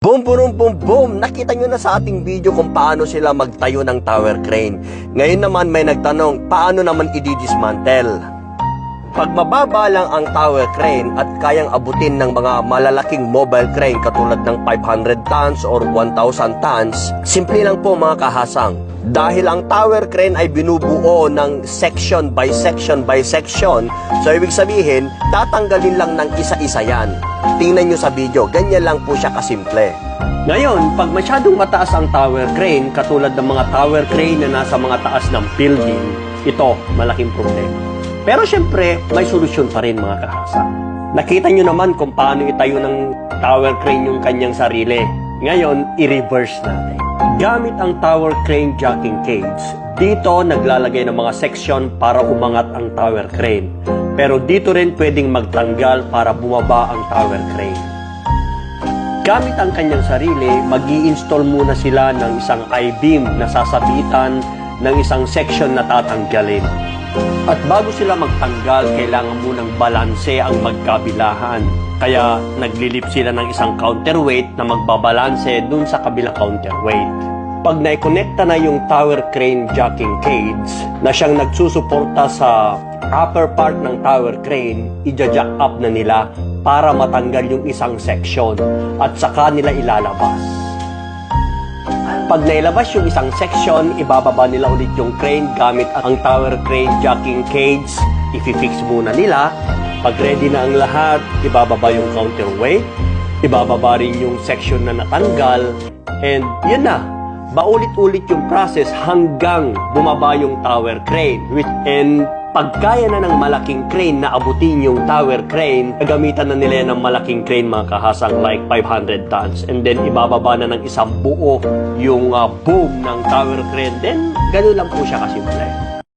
Boom, boom, boom, boom! Nakita nyo na sa ating video kung paano sila magtayo ng tower crane. Ngayon naman may nagtanong, paano naman i-dismantle? Pag mababa lang ang tower crane at kayang abutin ng mga malalaking mobile crane katulad ng 500 tons or 1,000 tons, simple lang po mga kahasang. Dahil ang tower crane ay binubuo ng section by section by section, so ibig sabihin, tatanggalin lang ng isa-isa yan. Tingnan nyo sa video, ganyan lang po siya kasimple. Ngayon, pag masyadong mataas ang tower crane, katulad ng mga tower crane na nasa mga taas ng building, ito, malaking problema. Pero syempre, may solusyon pa rin mga kahasa. Nakita nyo naman kung paano itayo ng tower crane yung kanyang sarili. Ngayon, i-reverse natin. Gamit ang tower crane jacking cage, dito naglalagay ng mga section para umangat ang tower crane. Pero dito rin pwedeng magtanggal para bumaba ang tower crane. Gamit ang kanyang sarili, mag-i-install muna sila ng isang I-beam na sasabitan ng isang section na tatanggalin. At bago sila magtanggal, kailangan munang balanse ang magkabilahan. Kaya naglilip sila ng isang counterweight na magbabalanse dun sa kabilang counterweight. Pag naikonekta na yung tower crane jacking cage na siyang nagsusuporta sa upper part ng tower crane, i-jack up na nila para matanggal yung isang section at saka nila ilalabas. Pag nailabas yung isang section, ibababa nila ulit yung crane gamit ang tower crane jacking cage. I-fix muna nila. Pag ready na ang lahat, ibababa yung counterweight, ibababa rin yung section na natanggal, and yun na. Baulit-ulit yung process hanggang bumaba yung tower crane. And pag kaya na ng malaking crane na abutin yung tower crane, gagamitan na nila ng malaking crane mga kahasang like 500 tons. And then ibababa na ng isang buo yung boom ng tower crane. Then ganun lang po siya kasimple.